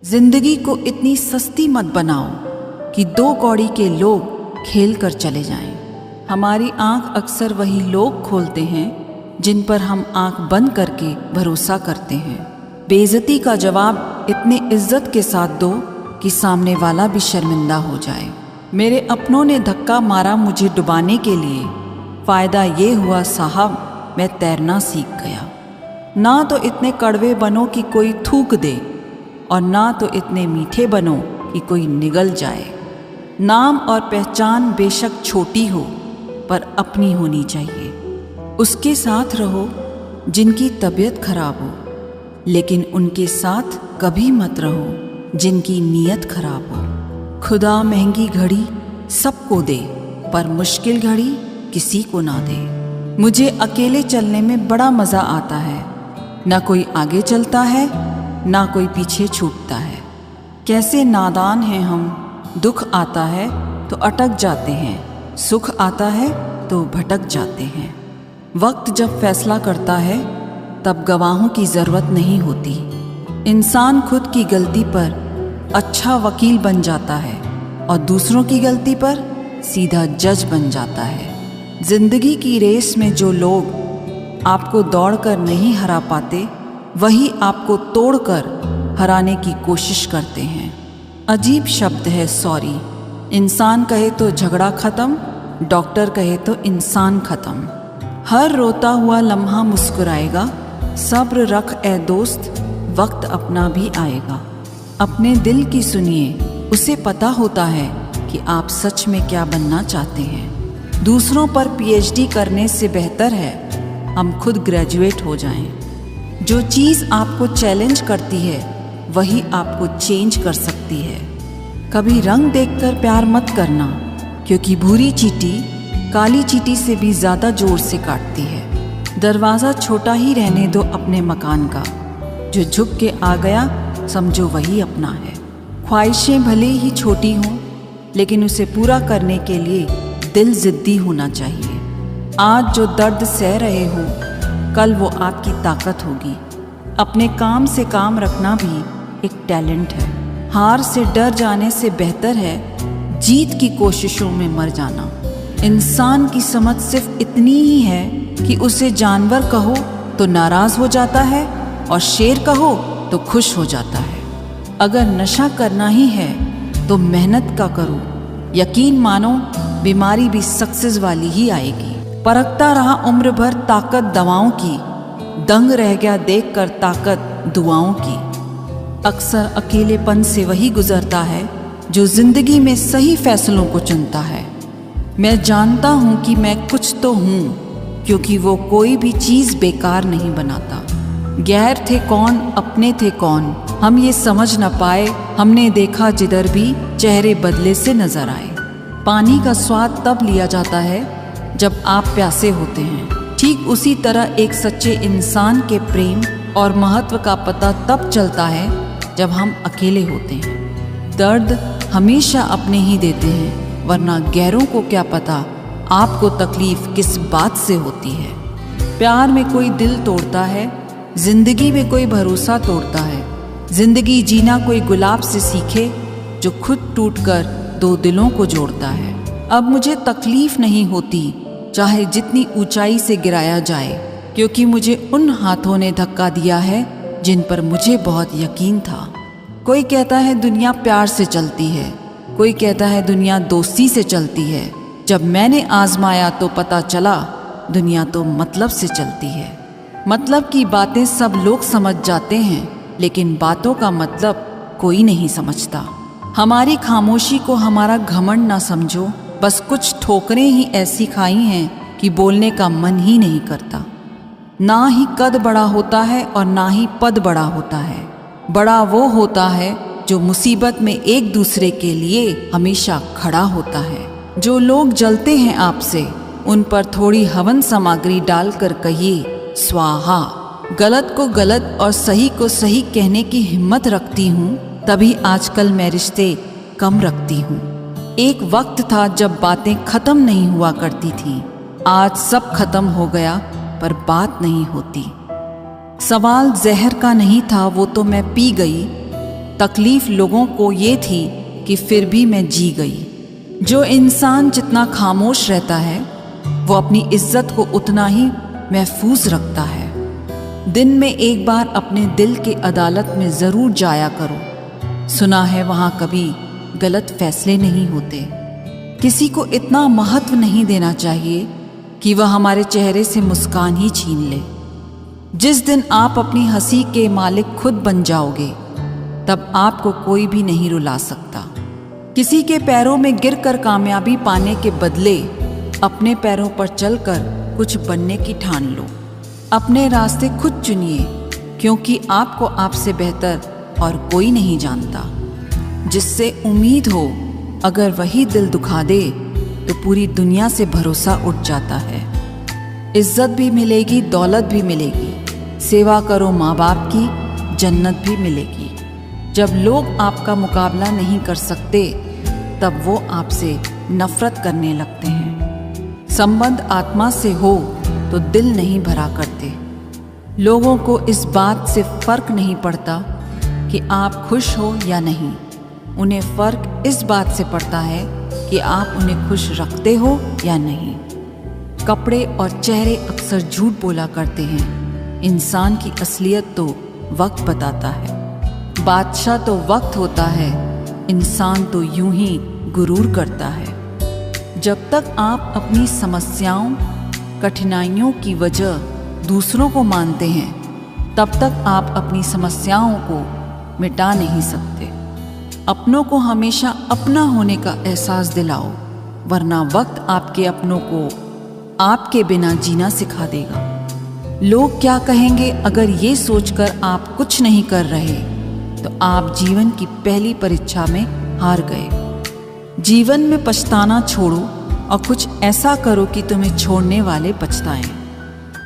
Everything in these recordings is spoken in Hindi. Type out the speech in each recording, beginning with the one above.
जिंदगी को इतनी सस्ती मत बनाओ कि दो कौड़ी के लोग खेल कर चले जाएं। हमारी आंख अक्सर वही लोग खोलते हैं जिन पर हम आंख बंद करके भरोसा करते हैं। बेइज्जती का जवाब इतने इज्जत के साथ दो कि सामने वाला भी शर्मिंदा हो जाए। मेरे अपनों ने धक्का मारा मुझे डुबाने के लिए, फ़ायदा ये हुआ साहब मैं तैरना सीख गया। ना तो इतने कड़वे बनो कि कोई थूक दे और ना तो इतने मीठे बनो कि कोई निगल जाए। नाम और पहचान बेशक छोटी हो पर अपनी होनी चाहिए। उसके साथ रहो जिनकी तबीयत खराब हो, लेकिन उनके साथ कभी मत रहो जिनकी नीयत खराब हो। खुदा महंगी घड़ी सबको दे पर मुश्किल घड़ी किसी को ना दे। मुझे अकेले चलने में बड़ा मज़ा आता है। ना कोई आगे चलता है ना कोई पीछे छूटता है। कैसे नादान हैं हम, दुख आता है तो अटक जाते हैं, सुख आता है तो भटक जाते हैं। वक्त जब फैसला करता है तब गवाहों की ज़रूरत नहीं होती। इंसान खुद की गलती पर अच्छा वकील बन जाता है और दूसरों की गलती पर सीधा जज बन जाता है। जिंदगी की रेस में जो लोग आपको दौड़कर नहीं हरा पाते, वही आपको तोड़कर हराने की कोशिश करते हैं। अजीब शब्द है सॉरी। इंसान कहे तो झगड़ा ख़त्म, डॉक्टर कहे तो इंसान ख़त्म। हर रोता हुआ लम्हा मुस्कुराएगा, सब्र रख ए दोस्त, वक्त अपना भी आएगा। अपने दिल की सुनिए, उसे पता होता है कि आप सच में क्या बनना चाहते हैं। दूसरों पर पीएचडी करने से बेहतर है हम खुद ग्रेजुएट हो जाएं। जो चीज़ आपको चैलेंज करती है वही आपको चेंज कर सकती है। कभी रंग देखकर प्यार मत करना, क्योंकि भूरी चींटी काली चींटी से भी ज़्यादा जोर से काटती है। दरवाज़ा छोटा ही रहने दो अपने मकान का, जो झुक के आ गया समझो वही अपना है। ख्वाहिशें भले ही छोटी हों, लेकिन उसे पूरा करने के लिए दिल ज़िद्दी होना चाहिए। आज जो दर्द सह रहे हो, कल वो आपकी ताकत होगी। अपने काम से काम रखना भी एक टैलेंट है। हार से डर जाने से बेहतर है जीत की कोशिशों में मर जाना। इंसान की समझ सिर्फ इतनी ही है कि उसे जानवर कहो तो नाराज़ हो जाता है और शेर कहो तो खुश हो जाता है। अगर नशा करना ही है तो मेहनत का करो। यकीन मानो बीमारी भी सक्सेस वाली ही आएगी। परखता रहा उम्र भर ताकत दवाओं की, दंग रह गया देखकर ताकत दुआओं की। अक्सर अकेलेपन से वही गुजरता है जो जिंदगी में सही फैसलों को चुनता है। मैं जानता हूँ कि मैं कुछ तो हूँ, क्योंकि वो कोई भी चीज़ बेकार नहीं बनाता। गैर थे कौन अपने थे कौन, हम ये समझ न पाए। हमने देखा जिधर भी चेहरे बदले से नजर आए। पानी का स्वाद तब लिया जाता है जब आप प्यासे होते हैं। ठीक उसी तरह एक सच्चे इंसान के प्रेम और महत्व का पता तब चलता है जब हम अकेले होते हैं। दर्द हमेशा अपने ही देते हैं, वरना गैरों को क्या पता आपको तकलीफ किस बात से होती है। प्यार में कोई दिल तोड़ता है, जिंदगी में कोई भरोसा तोड़ता है। जिंदगी जीना कोई गुलाब से सीखे जो खुद टूटकर दो दिलों को जोड़ता है। अब मुझे तकलीफ नहीं होती चाहे जितनी ऊंचाई से गिराया जाए, क्योंकि मुझे उन हाथों ने धक्का दिया है जिन पर मुझे बहुत यकीन था। कोई कहता है दुनिया प्यार से चलती है, कोई कहता है दुनिया दोस्ती से चलती है। जब मैंने आजमाया तो पता चला दुनिया तो मतलब से चलती है। मतलब की बातें सब लोग समझ जाते हैं, लेकिन बातों का मतलब कोई नहीं समझता। हमारी खामोशी को हमारा घमंड ना समझो, बस कुछ ठोकरें ही ऐसी खाई हैं कि बोलने का मन ही नहीं करता। ना ही कद बड़ा होता है और ना ही पद बड़ा होता है। बड़ा वो होता है जो मुसीबत में एक दूसरे के लिए हमेशा खड़ा होता है। जो लोग जलते हैं आपसे, उन पर थोड़ी हवन सामग्री डालकर कहिए स्वाहा। गलत को गलत और सही को सही कहने की हिम्मत रखती हूँ, तभी आजकल मैं रिश्ते कम रखती हूँ। एक वक्त था जब बातें खत्म नहीं हुआ करती थीं। आज सब खत्म हो गया पर बात नहीं होती। सवाल जहर का नहीं था, वो तो मैं पी गई। तकलीफ लोगों को ये थी कि फिर भी मैं जी गई। जो इंसान जितना खामोश रहता है वो अपनी इज्जत को उतना ही महफूज रखता है। दिन में एक बार अपने दिल की अदालत में ज़रूर जाया करो। सुना है वहाँ कभी गलत फैसले नहीं होते। किसी को इतना महत्व नहीं देना चाहिए कि वह हमारे चेहरे से मुस्कान ही छीन ले। जिस दिन आप अपनी हंसी के मालिक खुद बन जाओगे तब आपको कोई भी नहीं रुला सकता। किसी के पैरों में गिरकर कामयाबी पाने के बदले अपने पैरों पर चलकर कुछ बनने की ठान लो। अपने रास्ते खुद चुनिए, क्योंकि आपको आपसे बेहतर और कोई नहीं जानता। जिससे उम्मीद हो अगर वही दिल दुखा दे तो पूरी दुनिया से भरोसा उठ जाता है। इज्जत भी मिलेगी, दौलत भी मिलेगी। सेवा करो माँ बाप की, जन्नत भी मिलेगी। जब लोग आपका मुकाबला नहीं कर सकते तब वो आपसे नफरत करने लगते हैं। संबंध आत्मा से हो तो दिल नहीं भरा करते। लोगों को इस बात से फर्क नहीं पड़ता कि आप खुश हो या नहीं। उन्हें फर्क इस बात से पड़ता है कि आप उन्हें खुश रखते हो या नहीं। कपड़े और चेहरे अक्सर झूठ बोला करते हैं। इंसान की असलियत तो वक्त बताता है। बादशाह तो वक्त होता है, इंसान तो यूं ही गुरूर करता है। जब तक आप अपनी समस्याओं, कठिनाइयों की वजह दूसरों को मानते हैं तब तक आप अपनी समस्याओं को मिटा नहीं सकते। अपनों को हमेशा अपना होने का एहसास दिलाओ, वरना वक्त आपके अपनों को आपके बिना जीना सिखा देगा। लोग क्या कहेंगे अगर ये सोचकर आप कुछ नहीं कर रहे तो आप जीवन की पहली परीक्षा में हार गए। जीवन में पछताना छोड़ो और कुछ ऐसा करो कि तुम्हें छोड़ने वाले पछताएं।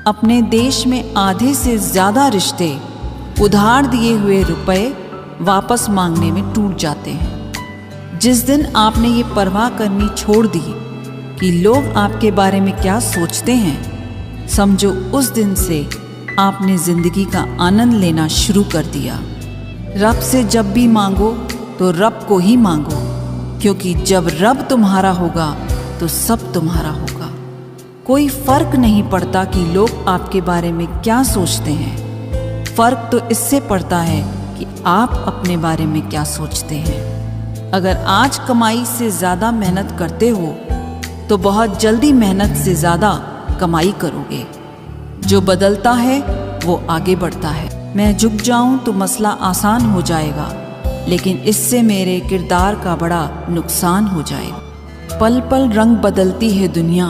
अपने देश में आधे से ज़्यादा रिश्ते उधार दिए हुए रुपए वापस मांगने में टूट जाते हैं। जिस दिन आपने ये परवाह करनी छोड़ दी कि लोग आपके बारे में क्या सोचते हैं, समझो उस दिन से आपने ज़िंदगी का आनंद लेना शुरू कर दिया। रब से जब भी मांगो तो रब को ही मांगो, क्योंकि जब रब तुम्हारा होगा तो सब तुम्हारा होगा। कोई फर्क नहीं पड़ता कि लोग आपके बारे में क्या सोचते हैं। फर्क तो इससे पड़ता है कि आप अपने बारे में क्या सोचते हैं। अगर आज कमाई से ज़्यादा मेहनत करते हो तो बहुत जल्दी मेहनत से ज़्यादा कमाई करोगे। जो बदलता है वो आगे बढ़ता है। मैं झुक जाऊं तो मसला आसान हो जाएगा, लेकिन इससे मेरे किरदार का बड़ा नुकसान हो जाएगा। पल पल रंग बदलती है दुनिया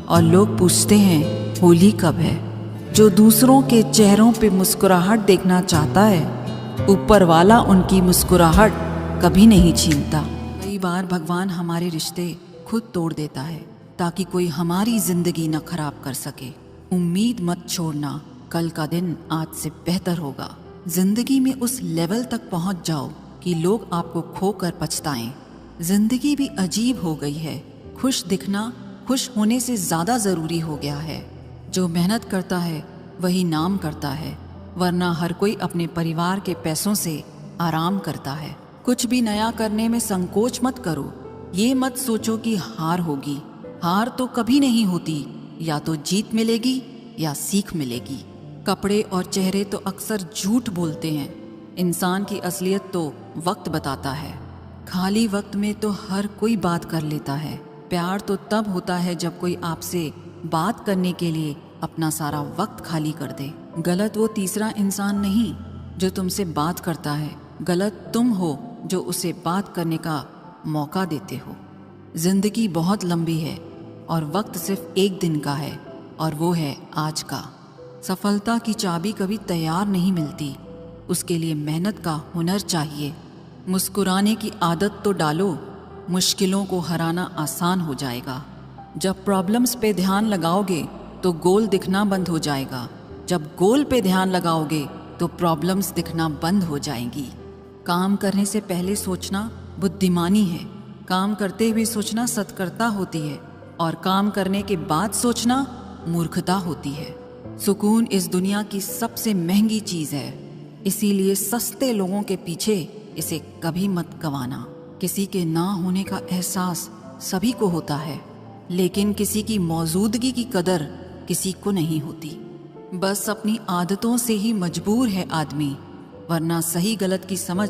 और लोग पूछते हैं होली कब है। जो दूसरों के चेहरों पे मुस्कुराहट देखना चाहता है, ऊपर वाला उनकी मुस्कुराहट कभी नहीं छीनता। कई बार भगवान हमारे रिश्ते खुद तोड़ देता है ताकि कोई हमारी जिंदगी न खराब कर सके। उम्मीद मत छोड़ना, कल का दिन आज से बेहतर होगा। जिंदगी में उस लेवल तक पहुंच जाओ कि लोग आपको खोकर पछताएं। जिंदगी भी अजीब हो गई है। खुश दिखना खुश होने से ज़्यादा ज़रूरी हो गया है। जो मेहनत करता है वही नाम करता है, वरना हर कोई अपने परिवार के पैसों से आराम करता है। कुछ भी नया करने में संकोच मत करो। ये मत सोचो कि हार होगी। हार तो कभी नहीं होती, या तो जीत मिलेगी या सीख मिलेगी। कपड़े और चेहरे तो अक्सर झूठ बोलते हैं। इंसान की असलियत तो वक्त बताता है। खाली वक्त में तो हर कोई बात कर लेता है। प्यार तो तब होता है जब कोई आपसे बात करने के लिए अपना सारा वक्त खाली कर दे। गलत वो तीसरा इंसान नहीं जो तुमसे बात करता है, गलत तुम हो जो उसे बात करने का मौका देते हो। जिंदगी बहुत लंबी है और वक्त सिर्फ एक दिन का है, और वो है आज का। सफलता की चाबी कभी तैयार नहीं मिलती, उसके लिए मेहनत का हुनर चाहिए। मुस्कुराने की आदत तो डालो, मुश्किलों को हराना आसान हो जाएगा। जब प्रॉब्लम्स पे ध्यान लगाओगे तो गोल दिखना बंद हो जाएगा। जब गोल पे ध्यान लगाओगे तो प्रॉब्लम्स दिखना बंद हो जाएंगी। काम करने से पहले सोचना बुद्धिमानी है। काम करते हुए सोचना सतर्कता होती है, और काम करने के बाद सोचना मूर्खता होती है। सुकून इस दुनिया की सबसे महंगी चीज़ है, इसीलिए सस्ते लोगों के पीछे इसे कभी मत गंवाना। किसी के ना होने का एहसास सभी को होता है, लेकिन किसी की मौजूदगी की कदर किसी को नहीं होती। बस अपनी आदतों से ही मजबूर है आदमी, वरना सही गलत की समझ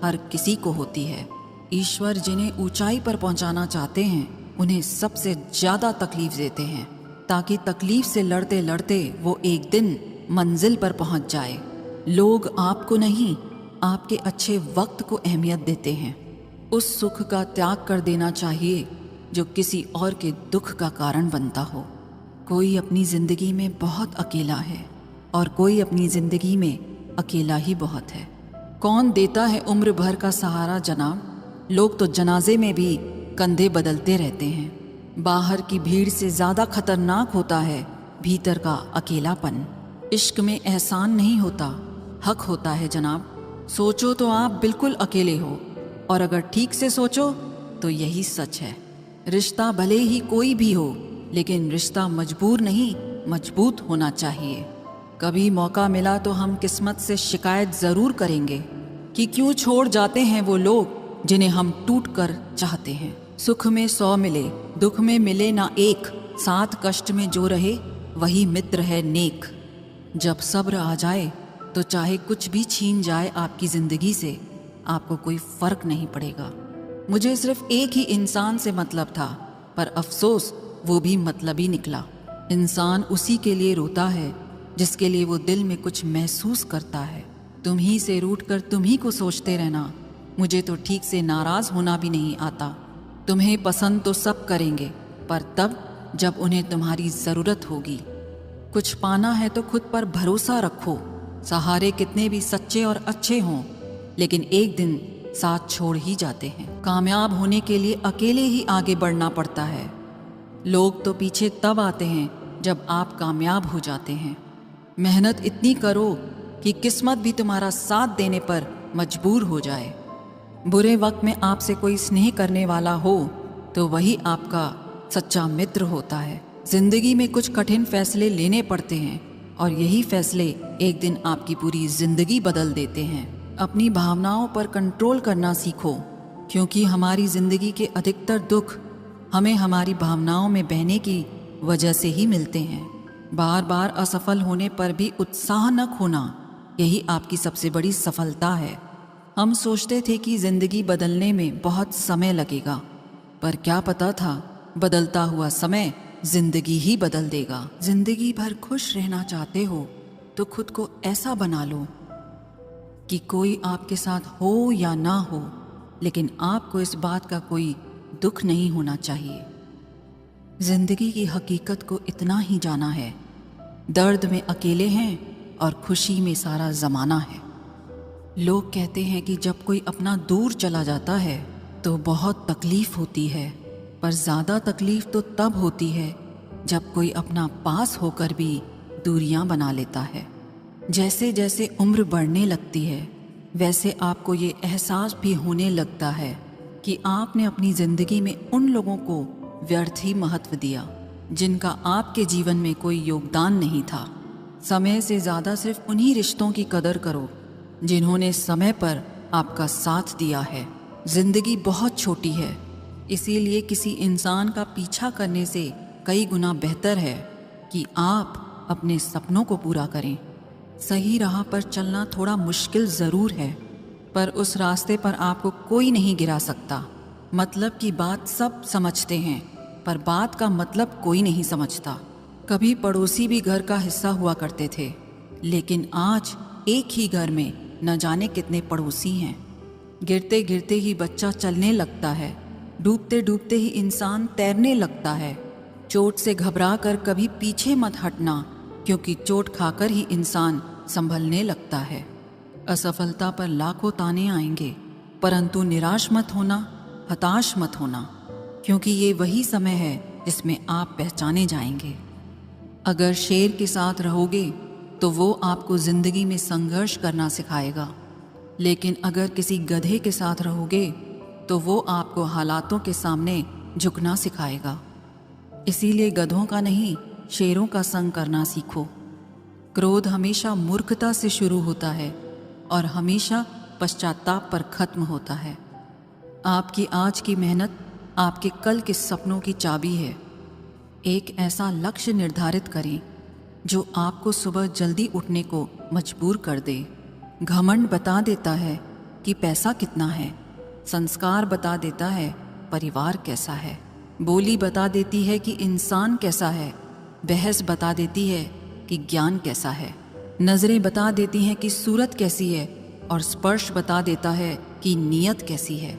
हर किसी को होती है। ईश्वर जिन्हें ऊंचाई पर पहुंचाना चाहते हैं उन्हें सबसे ज्यादा तकलीफ देते हैं, ताकि तकलीफ से लड़ते लड़ते वो एक दिन मंजिल पर पहुंच जाए। लोग आपको नहीं, आपके अच्छे वक्त को अहमियत देते हैं। उस सुख का त्याग कर देना चाहिए जो किसी और के दुख का कारण बनता हो। कोई अपनी जिंदगी में बहुत अकेला है और कोई अपनी जिंदगी में अकेला ही बहुत है। कौन देता है उम्र भर का सहारा जनाब? लोग तो जनाजे में भी कंधे बदलते रहते हैं। बाहर की भीड़ से ज्यादा खतरनाक होता है भीतर का अकेलापन। इश्क में एहसान नहीं होता, हक होता है जनाब। सोचो तो आप बिल्कुल अकेले हो, और अगर ठीक से सोचो तो यही सच है। रिश्ता भले ही कोई भी हो, लेकिन रिश्ता मजबूर नहीं, मजबूत होना चाहिए। कभी मौका मिला तो हम किस्मत से शिकायत जरूर करेंगे कि क्यों छोड़ जाते हैं वो लोग जिन्हें हम टूट कर चाहते हैं। सुख में 100 मिले, दुख में मिले ना एक, साथ कष्ट में जो रहे वही मित्र है नेक। जब सब्र आ जाए तो चाहे कुछ भी छीन जाए आपकी जिंदगी से, आपको कोई फर्क नहीं पड़ेगा। मुझे सिर्फ एक ही इंसान से मतलब था, पर अफसोस वो भी मतलबी निकला। इंसान उसी के लिए रोता है जिसके लिए वो दिल में कुछ महसूस करता है। तुम ही से रूठ कर तुम ही को सोचते रहना, मुझे तो ठीक से नाराज होना भी नहीं आता। तुम्हें पसंद तो सब करेंगे, पर तब जब उन्हें तुम्हारी जरूरत होगी। कुछ पाना है तो खुद पर भरोसा रखो। सहारे कितने भी सच्चे और अच्छे हों, लेकिन एक दिन साथ छोड़ ही जाते हैं। कामयाब होने के लिए अकेले ही आगे बढ़ना पड़ता है। लोग तो पीछे तब आते हैं जब आप कामयाब हो जाते हैं। मेहनत इतनी करो कि किस्मत भी तुम्हारा साथ देने पर मजबूर हो जाए। बुरे वक्त में आपसे कोई स्नेह करने वाला हो तो वही आपका सच्चा मित्र होता है। जिंदगी में कुछ कठिन फैसले लेने पड़ते हैं, और यही फैसले एक दिन आपकी पूरी जिंदगी बदल देते हैं। अपनी भावनाओं पर कंट्रोल करना सीखो, क्योंकि हमारी जिंदगी के अधिकतर दुख हमें हमारी भावनाओं में बहने की वजह से ही मिलते हैं। बार बार असफल होने पर भी उत्साह न खोना, यही आपकी सबसे बड़ी सफलता है। हम सोचते थे कि जिंदगी बदलने में बहुत समय लगेगा, पर क्या पता था बदलता हुआ समय जिंदगी ही बदल देगा। जिंदगी भर खुश रहना चाहते हो तो खुद को ऐसा बना लो कि कोई आपके साथ हो या ना हो, लेकिन आपको इस बात का कोई दुख नहीं होना चाहिए। जिंदगी की हकीकत को इतना ही जाना है, दर्द में अकेले हैं और खुशी में सारा जमाना है। लोग कहते हैं कि जब कोई अपना दूर चला जाता है तो बहुत तकलीफ होती है, पर ज़्यादा तकलीफ तो तब होती है जब कोई अपना पास होकर भी दूरियां बना लेता है। जैसे जैसे उम्र बढ़ने लगती है, वैसे आपको ये एहसास भी होने लगता है कि आपने अपनी ज़िंदगी में उन लोगों को व्यर्थ ही महत्व दिया जिनका आपके जीवन में कोई योगदान नहीं था। समय से ज़्यादा सिर्फ उन्हीं रिश्तों की कदर करो जिन्होंने समय पर आपका साथ दिया है। जिंदगी बहुत छोटी है, इसीलिए किसी इंसान का पीछा करने से कई गुना बेहतर है कि आप अपने सपनों को पूरा करें। सही राह पर चलना थोड़ा मुश्किल ज़रूर है, पर उस रास्ते पर आपको कोई नहीं गिरा सकता। मतलब की बात सब समझते हैं, पर बात का मतलब कोई नहीं समझता। कभी पड़ोसी भी घर का हिस्सा हुआ करते थे, लेकिन आज एक ही घर में न जाने कितने पड़ोसी हैं। गिरते गिरते ही बच्चा चलने लगता है, डूबते डूबते ही इंसान तैरने लगता है। चोट से घबरा कर कभी पीछे मत हटना, क्योंकि चोट खाकर ही इंसान संभलने लगता है। असफलता पर लाखों ताने आएंगे, परंतु निराश मत होना, हताश मत होना, क्योंकि ये वही समय है जिसमें आप पहचाने जाएंगे। अगर शेर के साथ रहोगे तो वो आपको जिंदगी में संघर्ष करना सिखाएगा, लेकिन अगर किसी गधे के साथ रहोगे तो वो आपको हालातों के सामने झुकना सिखाएगा। इसीलिए गधों का नहीं, शेरों का संग करना सीखो। क्रोध हमेशा मूर्खता से शुरू होता है और हमेशा पश्चाताप पर खत्म होता है। आपकी आज की मेहनत आपके कल के सपनों की चाबी है। एक ऐसा लक्ष्य निर्धारित करें जो आपको सुबह जल्दी उठने को मजबूर कर दे। घमंड बता देता है कि पैसा कितना है, संस्कार बता देता है परिवार कैसा है, बोली बता देती है कि इंसान कैसा है, बहस बता देती है कि ज्ञान कैसा है, नज़रें बता देती हैं कि सूरत कैसी है और स्पर्श बता देता है कि नीयत कैसी है।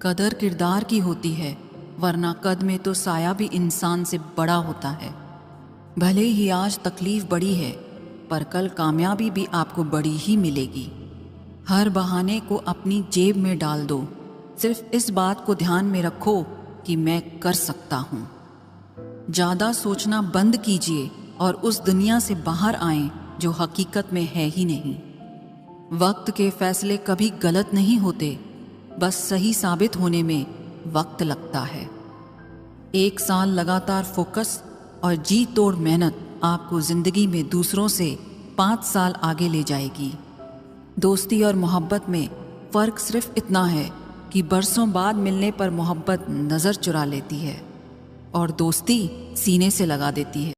कदर किरदार की होती है, वरना कद में तो साया भी इंसान से बड़ा होता है। भले ही आज तकलीफ बड़ी है, पर कल कामयाबी भी आपको बड़ी ही मिलेगी। हर बहाने को अपनी जेब में डाल दो, सिर्फ इस बात को ध्यान में रखो कि मैं कर सकता हूँ। ज़्यादा सोचना बंद कीजिए और उस दुनिया से बाहर आएं जो हकीकत में है ही नहीं। वक्त के फैसले कभी गलत नहीं होते, बस सही साबित होने में वक्त लगता है। 1 साल लगातार फोकस और जी तोड़ मेहनत आपको जिंदगी में दूसरों से 5 साल आगे ले जाएगी। दोस्ती और मोहब्बत में फ़र्क सिर्फ इतना है कि बरसों बाद मिलने पर मोहब्बत नज़र चुरा लेती है और दोस्ती सीने से लगा देती है।